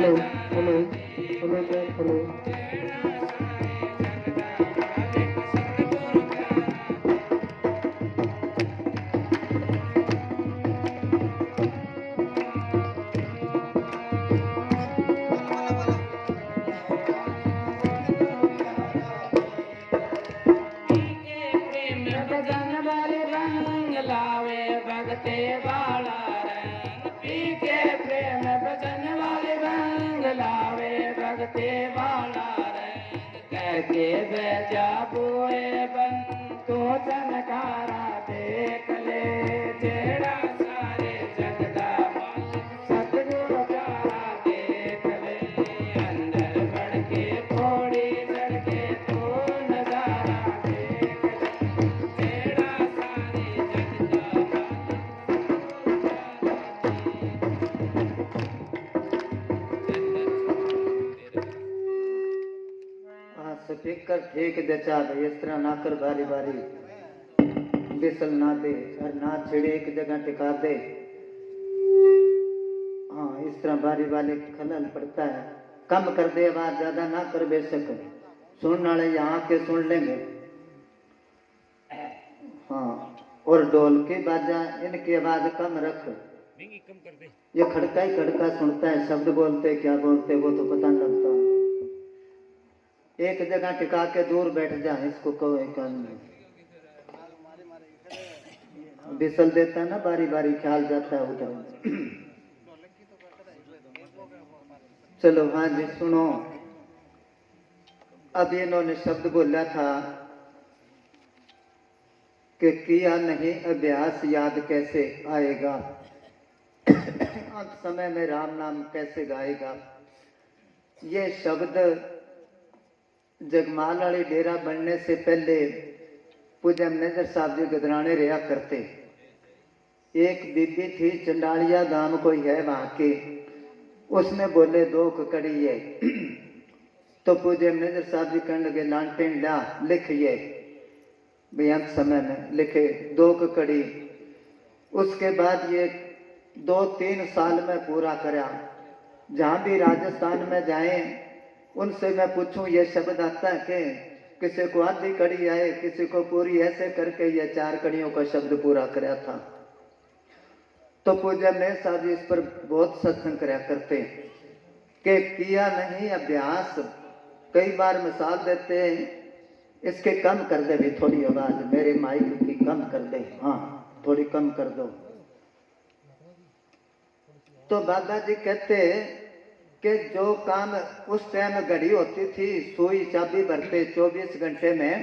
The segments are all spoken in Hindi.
Hello hello hello sir hello. भजन वाले रंग लावे भगते वाला रंग पी के प्रेम भजन वाले रंग लावे भगते वाला रंग कह के बेजा बोए बन तो चनकारा देख ले जेड़ा सारे जगदा सतगुरु प्यारा देख ले अंदर बढ़ के थोड़ी चढ़ के तो नजारा देख ले जेड़ा सारे जगदा हाँ स्पीकर ठीक जचा भाई, इस तरह ना कर बारी बारी बिसल ना दे और ना छिड़े एक जगह टिका दे। हाँ इस तरह बारी बारी खलल पड़ता है। कम कर दे आवाज, ज्यादा ना कर बेशक, सुनने वाले यहाँ के सुन लेंगे। हाँ और ढोल की बाजा इनकी आवाज कम रख, कम कर दे। ये खड़का ही खड़का सुनता है, शब्द बोलते क्या बोलते वो तो पता नहीं लगता। एक जगह टिका के दूर बैठ जा, इसको कहो एक आदमी बिसल देता है ना बारी बारी, ख्याल जाता है उधर। चलो हाँ जी सुनो, अब इन्होंने शब्द बोला था कि किया नहीं अभ्यास याद कैसे आएगा, अंत समय में राम नाम कैसे गाएगा। ये शब्द जगमाल वाली डेरा बनने से पहले पूज्य मैनेजर साहब जी गदराने रहा करते। एक बीबी थी चंडालिया गांव कोई है वहां के, उसने बोले दो कड़ी है। तो पूज्य मैनेजर साहब जी कहने लगे लांटेन ला लिखिए भाई, अंत समय में लिखे दो कड़ी। उसके बाद ये 2-3 साल में पूरा करा। जहां भी राजस्थान में जाए उनसे मैं पूछूं ये शब्द आता है कि किसी को आधी कड़ी आए, किसी को पूरी, ऐसे करके ये 4 कड़ियों का शब्द पूरा कराया था। तो पूज्य में साहब जी इस पर बहुत सत्संग कराया करते कि किया नहीं अभ्यास। कई बार मिसाल देते हैं, इसके कम कर दे भी थोड़ी आवाज, मेरे माइक की कम कर दे, हाँ थोड़ी कम कर दो। तो बाबा जी कहते कि जो काम उस टाइम घड़ी होती थी, सुई चाबी भरते 24 घंटे में,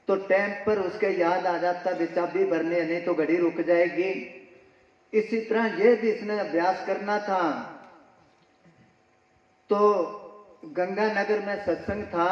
तो टाइम पर उसके याद आ जाता भी चाबी भरने, नहीं तो घड़ी रुक जाएगी। इसी तरह ये भी इसने अभ्यास करना था। तो गंगानगर में सत्संग था,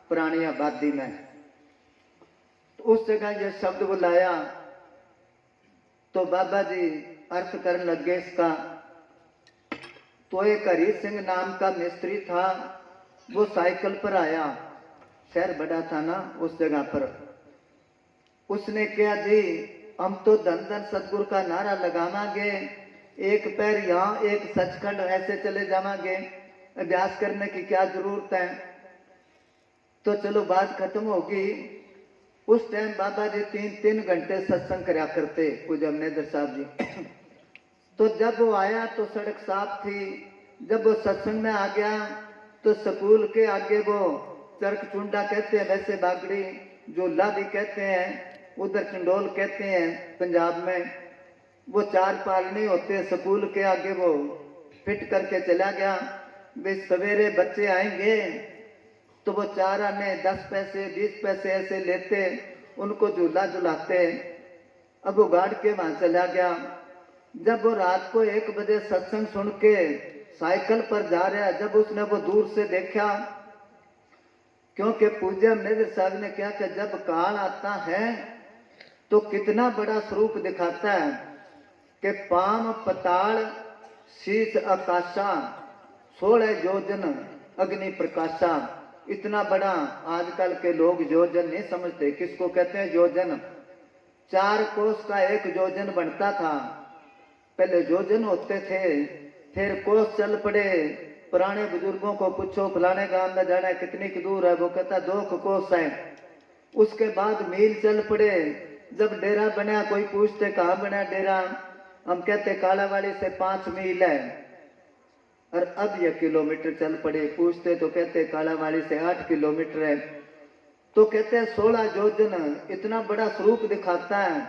पुरानी आबादी में, तो उस जगह ये शब्द बुलाया। तो बाबा जी अर्थ करने लगे इसका। तो एक हरी सिंह नाम का मिस्त्री था, वो साइकिल पर आया, शहर बड़ा था ना उस जगह पर। उसने कहा जी हम तो धन धन सतगुरु का नारा लगावांगे, एक पैर यहाँ एक सचखंड, ऐसे चले जावांगे, अभ्यास करने की क्या जरूरत है। तो चलो बात खत्म होगी। उस टाइम बाबा जी 3-3 घंटे सत्संग कराया करते पूज्य मैनेजर साहब जी। तो जब वो आया तो सड़क साफ थी। जब वो सत्संग में आ गया तो स्कूल के आगे वो चरक चुंडा कहते हैं, वैसे बागड़ी झूला भी कहते हैं, उधर चंडोल कहते हैं पंजाब में, वो 4 पालने होते स्कूल के आगे, वो फिट करके चला गया। वे सवेरे बच्चे आएंगे तो वो 4 आने 10 पैसे 20 पैसे ऐसे लेते, उनको झूला झुलाते। अब वो गाड़ के वहां चला गया। जब वो रात को 1 बजे सत्संग सुन के साइकिल पर जा रहा है, जब उसने वो दूर से देखा, क्योंकि पूज्य मैनेजर साहब ने कहा कि जब काल आता है तो कितना बड़ा स्वरूप दिखाता है कि पाम पताल शीश आकाशा 16 योजन अग्नि प्रकाशा। इतना बड़ा आजकल के लोग योजन नहीं समझते, किसको कहते हैं योजन। 4 कोस का 1 योजन बनता था, पहले योजन होते थे, फिर कोस चल पड़े, पुराने बुजुर्गों को पूछो फलाने गांव में जाना है कितनी की दूर है, वो कहता 2 कोस है। उसके बाद मील चल पड़े। जब डेरा बना कोई पूछते कहाँ बना डेरा, हम कहते कालावाड़ी से 5 मील है। और अब ये किलोमीटर चल पड़े, पूछते तो कहते कालावाड़ी से 8 किलोमीटर है। तो कहते 16 योजन, इतना बड़ा स्वरूप दिखाता है।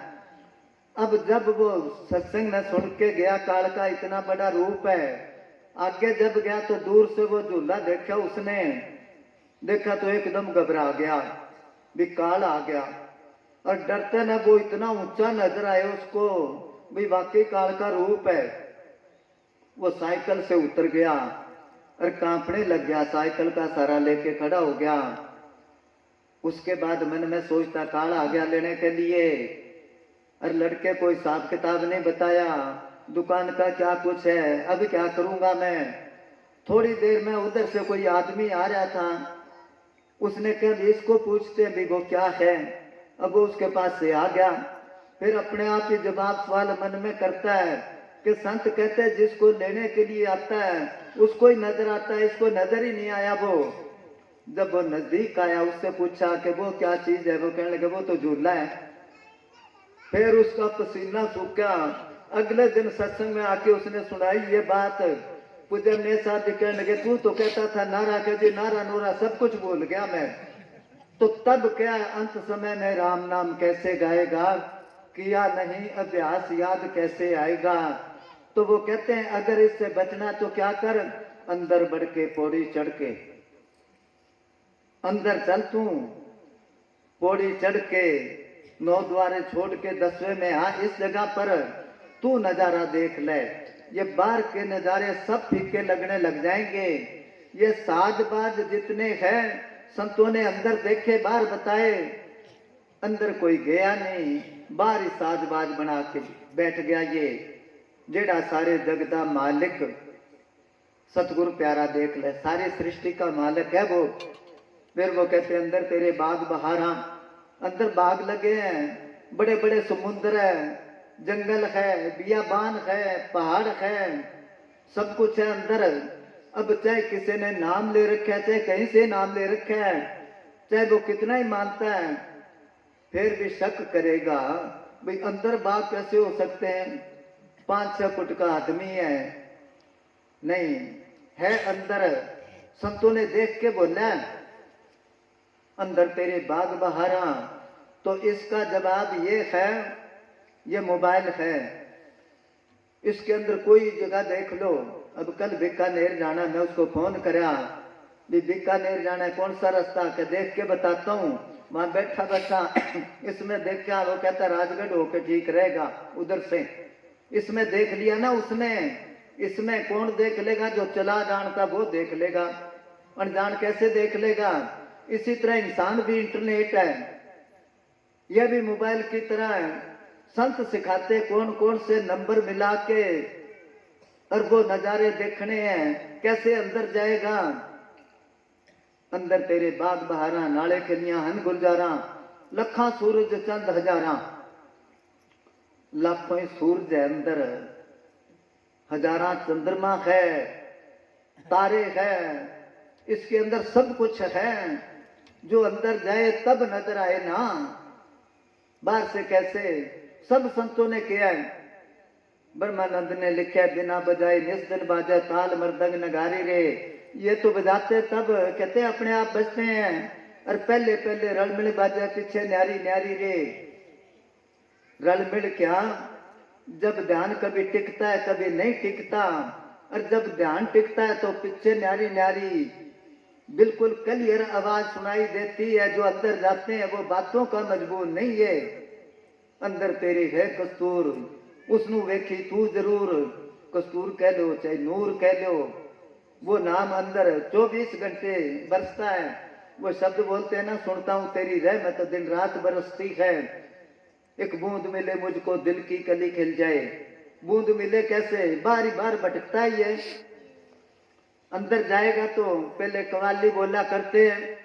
अब जब वो सत्संग में सुन के गया काल का इतना बड़ा रूप है, आगे जब गया तो दूर से वो झूला देखा, उसने देखा तो एकदम घबरा गया भी काल आ गया। और डरते न वो इतना ऊंचा नजर आए उसको भी वाकई काल का रूप है। वो साइकिल से उतर गया और कांपने लग गया, साइकिल का सहारा लेके खड़ा हो गया। उसके बाद मन में सोचता काल आ गया लेने के लिए। और लड़के को हिसाब किताब नहीं बताया, दुकान का क्या कुछ है, अब क्या करूंगा मैं। थोड़ी देर में उधर से कोई आदमी आ रहा था, उसने कहा इसको पूछते भी वो क्या है। अब वो उसके पास से आ गया। फिर अपने आप ही जवाब सवाल मन में करता है कि संत कहते हैं जिसको लेने के लिए आता है उसको ही नजर आता है, इसको नजर ही नहीं आया। वो जब वो नजदीक आया उससे पूछा कि वो क्या चीज है, वो कहने लगे वो तो झूला है। फिर उसका पसीना सूखा। अगले दिन सत्संग में आके उसने सुनाई ये बात। पूज्य ने साहब जी कहने लगे तू तो कहता था नारा कह जी, नारा नोरा सब कुछ भूल गया मैं। तो तब क्या अंत समय में राम नाम कैसे गाएगा, किया नहीं अभ्यास याद कैसे आएगा। तो वो कहते हैं अगर इससे बचना तो क्या कर, अंदर बढ़ के पौड़ी चढ़ के अंदर चल, तू पौड़ी चढ़ के 9 द्वारे छोड़ के 10वें में आ, इस जगह पर तू नजारा देख ले। ये बाहर के नजारे सब फीके लगने लग जाएंगे। ये साजबाज जितने हैं संतों ने अंदर देखे बाहर बताए, अंदर कोई गया नहीं, बाहर ही साजबाज बना के बैठ गया। ये जेड़ा सारे जगदा मालिक सतगुरु प्यारा देख ले, सारी सृष्टि का मालिक है वो। फिर वो कहते अंदर तेरे बाग बहारा, अंदर बाग लगे हैं, बड़े बड़े समुद्र है, जंगल है, बियाबान है, पहाड़ है, सब कुछ है अंदर। अब चाहे किसी ने नाम ले रखा है, चाहे कहीं से नाम ले रखा है, चाहे वो कितना ही मानता है, फिर भी शक करेगा भाई अंदर बाग कैसे हो सकते हैं, 5-6 फुट का आदमी है, नहीं है अंदर। संतों ने देख के बोला अंदर तेरे बाग बहारा। तो इसका जवाब ये है, ये मोबाइल है, इसके अंदर कोई जगह देख लो। अब कल बीकानेर जाना, मैं उसको फोन करा भी बीकानेर जाना है, कौन सा रास्ता के देख के बताता हूँ। वहां बैठा बैठा इसमें देखा, वो कहता राजगढ़ होके ठीक रहेगा उधर से। इसमें देख लिया ना उसने, इसमें कौन देख लेगा, जो चला जानता वो देख लेगा, अनजान कैसे देख लेगा। इसी तरह इंसान भी इंटरनेट है, यह भी मोबाइल की तरह है। संत सिखाते कौन कौन से नंबर मिला के, और वो नजारे देखने हैं, कैसे अंदर जाएगा। अंदर तेरे बाग बहारा, नाले खलियां हन गुलजारा, लखा सूरज चंद हजारा। लाखों ही सूरज है अंदर, हजारा चंद्रमा है, तारे है, इसके अंदर सब कुछ है। जो अंदर जाए तब नजर आए ना, बाहर से कैसे। सब संतों ने किया है। ब्रह्मानंद ने लिखा बिना बजाए निस्दिन बाजे ताल मृदंग नगारी रे। ये तो बजाते तब कहते अपने आप बजते हैं, और पहले पहले रलमिल बाजे पीछे न्यारी न्यारी रे। रलमिल क्या, जब ध्यान कभी टिकता है कभी नहीं टिकता, और जब ध्यान टिकता है तो पीछे न्यारी न्यारी बिल्कुल क्लियर आवाज सुनाई देती है। जो अंदर जाते हैं वो बातों का मजबूर नहीं है। अंदर तेरी है कस्तूर, उसनु वेखी तू जरूर। कस्तूर कह लो चाहे नूर कह लो, वो नाम अंदर 24 घंटे बरसता है। वो शब्द बोलते हैं ना, सुनता हूं तेरी रहमत दिन रात बरसती है। एक बूंद मिले मुझको दिल की कली खिल जाए। बूंद मिले कैसे, बारी बार भटकता ही है। अंदर जाएगा तो पहले कवाली बोला करते हैं,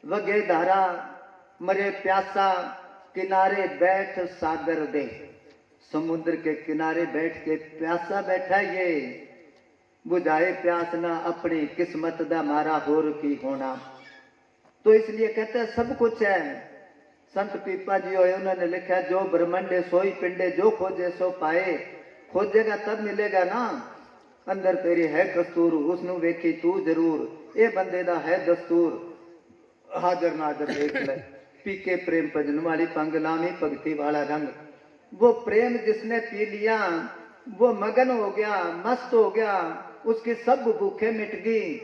वगे धारा मरे प्यासा किनारे बैठ सागर दे। समुद्र के किनारे बैठ के प्यासा बैठा ये, बुझाए प्यास ना अपनी किस्मत दा मारा होर की होना। तो इसलिए कहते हैं सब कुछ है। संत पीपा जी होए उन्होंने लिखा जो ब्रह्मंडे सोई पिंडे जो खोजे सो पाए। खोजेगा तब मिलेगा ना। अंदर तेरी है कस्तूर उसनु वेखी तू जरूर ये बंदे दा है दस्तूर हाजर नाजर देख ले। पीके प्रेम भजन वाली पंग लामी भगती वाला रंग। वो प्रेम जिसने पी लिया वो मगन हो गया मस्त हो गया उसकी सब भूखे मिट गई।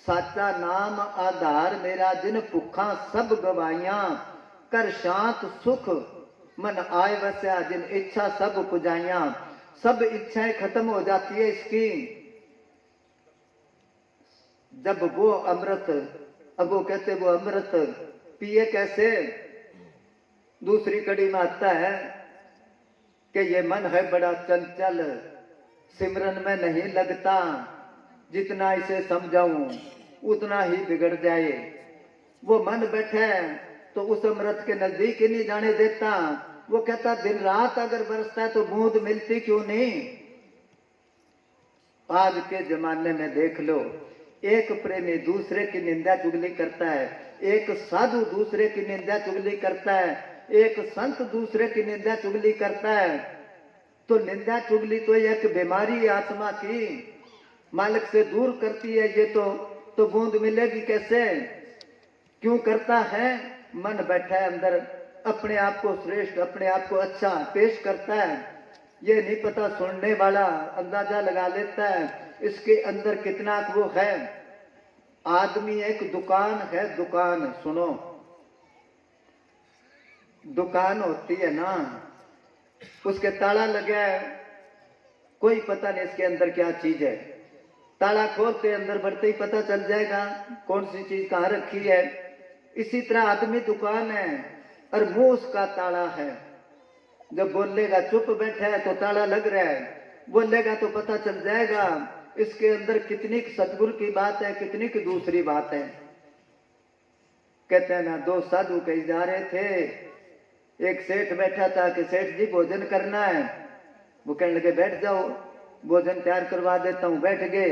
साचा नाम आधार मेरा जिन भुखा सब गवाइया कर शांत सुख मन आए वस्या जिन इच्छा सब पुजाइया। सब इच्छाएं खत्म हो जाती है इसकी जब वो अमृत। अब वो कहते वो अमृत पिए कैसे। दूसरी कड़ी में आता है कि ये मन है बड़ा चंचल सिमरन में नहीं लगता जितना इसे समझाऊं उतना ही बिगड़ जाए। वो मन बैठे तो उस अमृत के नजदीक ही नहीं जाने देता। वो कहता दिन रात अगर बरसता है तो बूंद मिलती क्यों नहीं। आज के जमाने में देख लो एक प्रेमी दूसरे की निंदा चुगली करता है एक साधु दूसरे की निंदा चुगली करता है एक संत दूसरे की निंदा चुगली करता है। तो निंदा चुगली तो एक बीमारी है आत्मा की मालिक से दूर करती है। ये तो बूंद मिलेगी कैसे। क्यों करता है मन बैठा है अंदर अपने आप को श्रेष्ठ अपने आप को अच्छा पेश करता है। ये नहीं पता सुनने वाला अंदाजा लगा लेता है इसके अंदर कितना वो है। आदमी एक दुकान है दुकान सुनो दुकान होती है ना उसके ताला लगा है कोई पता नहीं इसके अंदर क्या चीज है। ताला खोलते अंदर बढ़ते ही पता चल जाएगा कौन सी चीज कहाँ रखी है। इसी तरह आदमी दुकान है और मुंह उसका ताला है। जब बोलेगा चुप बैठा है तो ताला लग रहा है बोलेगा तो पता चल जाएगा इसके अंदर कितनी सतगुरु की बात है कितनी की दूसरी बात है। कहते हैं ना दो साधु कहीं जा रहे थे एक सेठ बैठा था कि सेठ जी भोजन करना है। वो कहने लगे बैठ जाओ भोजन तैयार करवा देता हूँ बैठ गए।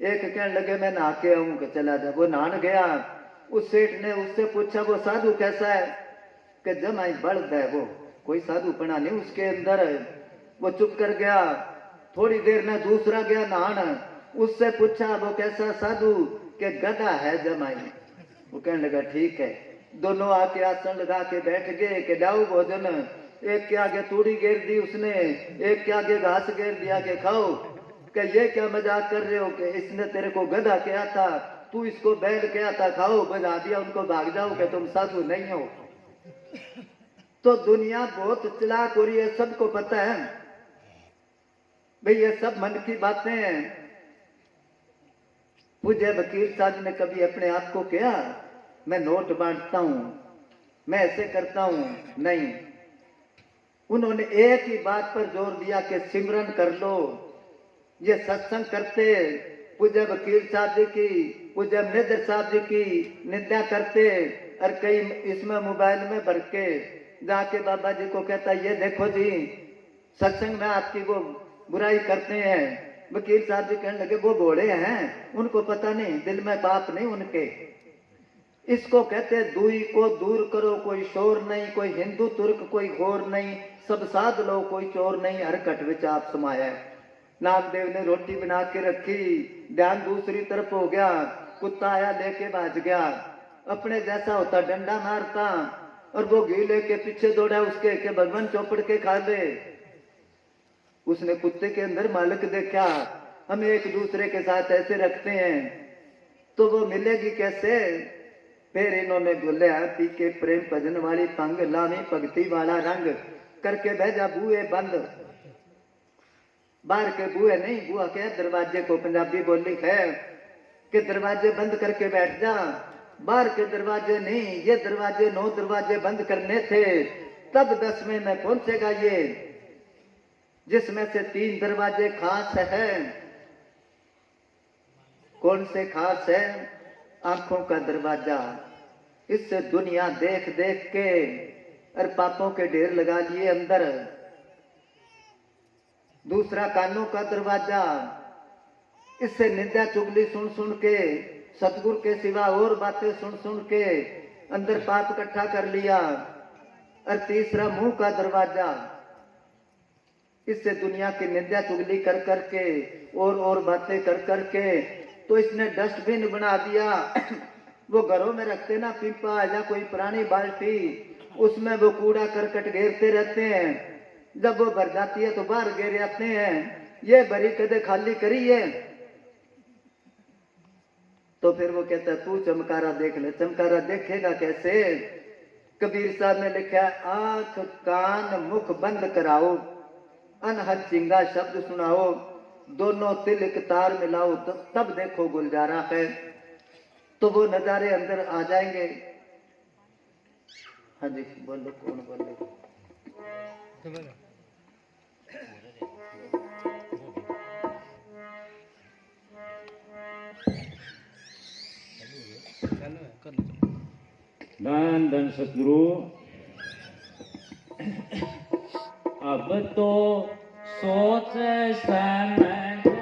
एक कहने लगे मैं नहा के आऊं कि चला जा। वो नहान गया उस सेठ ने उससे पूछा वो साधु कैसा है कि जमाई बल्द है वो कोई साधु पना नहीं उसके अंदर। वो चुप कर गया। थोड़ी देर में दूसरा गया नहान उससे पूछा वो कैसा साधु के गधा है जमाई। वो कहने लगा ठीक है। दोनों आके आसन लगा के बैठ गए कि लाओ भोजन। एक के आगे तूड़ी घेर दी उसने एक के आगे घास घेर दिया के खाओ। कि ये क्या मजाक कर रहे हो कि इसने तेरे को गधा किया था तू इसको बैल किया था खाओ बजा दिया उनको भाग जाओ कि तुम साधु नहीं हो। तो दुनिया बहुत चलाक हो रही है सबको पता है भाई ये सब मन की बातें हैं। पूज्य वकील साहब ने कभी अपने आप को किया मैं नोट बांटता हूं मैं ऐसे करता हूं नहीं। उन्होंने एक ही बात पर जोर दिया कि सिमरन कर लो। ये सत्संग करते पूज्य वकील साहब जी की पूज्य मनिंदर साहब जी की निंदा करते और कई इसमें मोबाइल में भर के जाके बाबा जी को कहता ये देखो जी सत्संग में आपकी वो बुराई करते हैं। वकील साहब जी कहने लगे वो घोड़े हैं उनको पता नहीं दिल में पाप नहीं उनके। इसको कहते हैं दुई को दूर करो कोई शोर नहीं कोई हिंदू तुर्क कोई घोर नहीं सब साध लो कोई चोर नहीं हर कट विच आप समाया है। नागदेव ने रोटी बना के रखी ध्यान दूसरी तरफ हो गया कुत्ता आया लेके भाज गया। अपने जैसा होता डंडा मारता और वो घी लेके पीछे दौड़ा उसके के भगवान चौपड़ के खा ले। उसने कुत्ते के अंदर मालिक देखा। हम एक दूसरे के साथ ऐसे रखते हैं तो वो मिलेगी कैसे। फिर इन्होंने बोलिया पी के प्रेम भजन वाली पंग लावी भगती वाला रंग करके भेजा बूहे बंद। बाहर के बूहे नहीं बुआ के दरवाजे को पंजाबी बोली है कि दरवाजे बंद करके बैठ जा। बाहर के दरवाजे नहीं ये दरवाजे 9 दरवाजे बंद करने थे तब 10वें में पहुंचेगा ये जिसमें से 3 दरवाजे खास है। कौन से खास है। आंखों का दरवाजा इससे दुनिया देख देख के और पापों के ढेर लगा लिए अंदर। दूसरा कानों का दरवाजा इससे निंदा चुगली सुन सुन के, सतगुरु के सिवा और बातें सुन सुन के अंदर पाप इकट्ठा कर लिया। और तीसरा मुंह का दरवाजा, इससे दुनिया की निंदा चुगली कर करके और बातें कर करके तो इसने डस्टबिन बना दिया। वो घरों में रखते ना पीपा या कोई पुरानी बाल्टी, उसमें वो कूड़ा करकट घेरते रहते हैं। जब वो भर जाती है तो बाहर घेर आते हैं, ये भरी कदे खाली करी है। तो फिर वो कहता है तू चमकारा देख ले। चमकारा देखेगा कैसे? कबीर साहब ने लिखा है, आंख कान मुख बंद कराओ, अनहद चिंगा शब्द सुनाओ, दोनों तिल एक तार मिलाओ, तो तब देखो गुलजारा है। तो वो नजारे अंदर आ जाएंगे। हाँ जी बोलो, कौन बोले? धन धन सतगुरु। अब तो सोच समझ